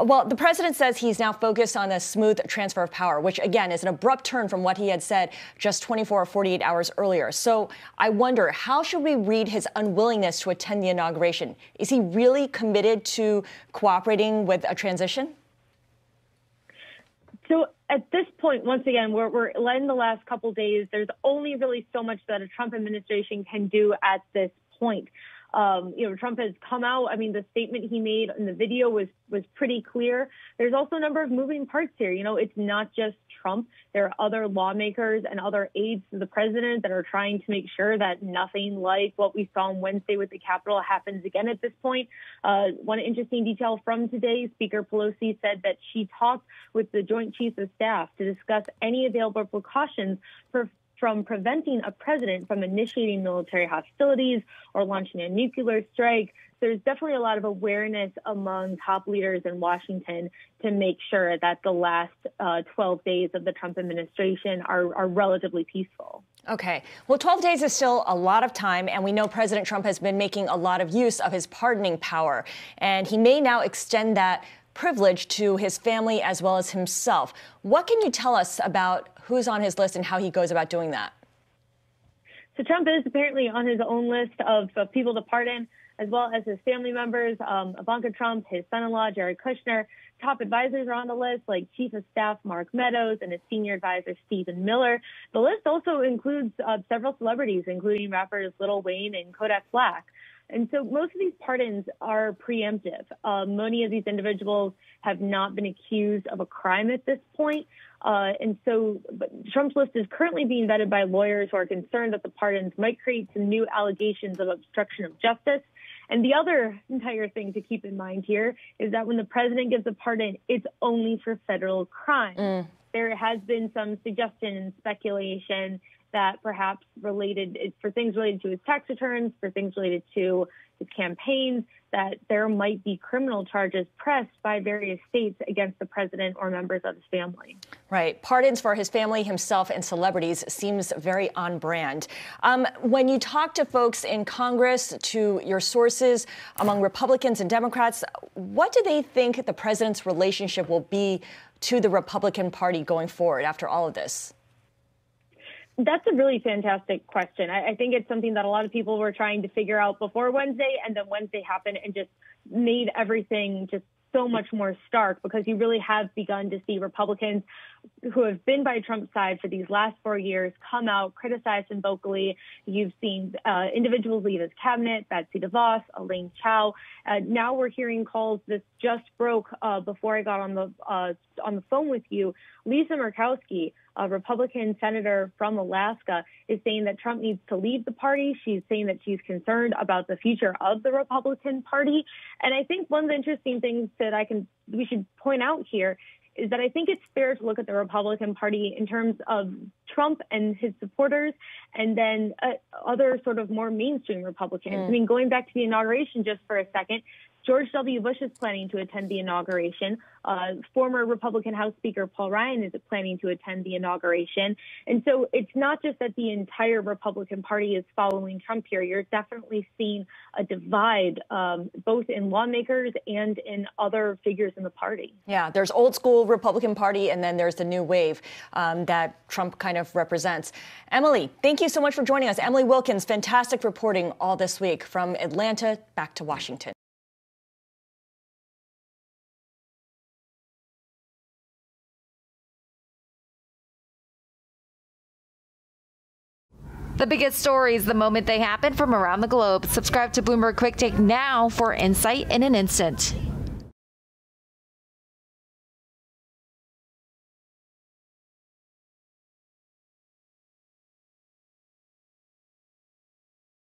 Well, the president says he's now focused on a smooth transfer of power, which, again, is an abrupt turn from what he had said just 24 or 48 hours earlier. So I wonder, how should we read his unwillingness to attend the inauguration? Is he really committed to cooperating with a transition? So at this point, once again, we're in the last couple days. There's only really so much that a Trump administration can do at this point. Trump has come out. I mean, the statement he made in the video was pretty clear. There's also a number of moving parts here. It's not just Trump. There are other lawmakers and other aides to the president that are trying to make sure that nothing like what we saw on Wednesday with the Capitol happens again at this point. One interesting detail from today, Speaker Pelosi said that she talked with the Joint Chiefs of Staff to discuss any available precautions from preventing a president from initiating military hostilities or launching a nuclear strike. There's definitely a lot of awareness among top leaders in Washington to make sure that the last 12 days of the Trump administration are relatively peaceful. Okay. Well, 12 days is still a lot of time, and we know President Trump has been making a lot of use of his pardoning power, and he may now extend that privilege to his family as well as himself. What can you tell us about who's on his list and how he goes about doing that? So Trump is apparently on his own list of people to pardon, as well as his family members, Ivanka Trump, his son-in-law, Jared Kushner. Top advisors are on the list, like Chief of Staff Mark Meadows and his senior advisor Stephen Miller. The list also includes several celebrities, including rappers Lil Wayne and Kodak Black. And so most of these pardons are preemptive. Many of these individuals have not been accused of a crime at this point. But Trump's list is currently being vetted by lawyers who are concerned that the pardons might create some new allegations of obstruction of justice. And the other entire thing to keep in mind here is that when the president gives a pardon, it's only for federal crimes. There has been some suggestion and speculation that perhaps for things related to his tax returns, for things related to his campaigns, that there might be criminal charges pressed by various states against the president or members of his family. Right. Pardons for his family, himself, and celebrities seems very on brand. When you talk to folks in Congress, to your sources among Republicans and Democrats, what do they think the president's relationship will be to the Republican Party going forward after all of this? That's a really fantastic question. I think it's something that a lot of people were trying to figure out before Wednesday, and then Wednesday happened and just made everything just so much more stark, because you really have begun to see Republicans who have been by Trump's side for these last 4 years come out, criticize him vocally. You've seen individuals leave his cabinet, Betsy DeVos, Elaine Chao. Now we're hearing calls. This just broke before I got on the phone with you. Lisa Murkowski, a Republican senator from Alaska, is saying that Trump needs to leave the party. She's saying that she's concerned about the future of the Republican Party. And I think one of the interesting things that we should point out here is that I think it's fair to look at the Republican Party in terms of Trump and his supporters, and then other sort of more mainstream Republicans. I mean, going back to the inauguration just for a second, George W. Bush is planning to attend the inauguration. Former Republican House Speaker Paul Ryan is planning to attend the inauguration. And so it's not just that the entire Republican Party is following Trump here. You're definitely seeing a divide, both in lawmakers and in other figures in the party. Yeah, there's old school Republican Party, and then there's the new wave that Trump kind of represents. Emily, thank you so much for joining us. Emily Wilkins, fantastic reporting all this week from Atlanta back to Washington. The biggest stories the moment they happen from around the globe. Subscribe to Bloomberg Quick Take now for insight in an instant.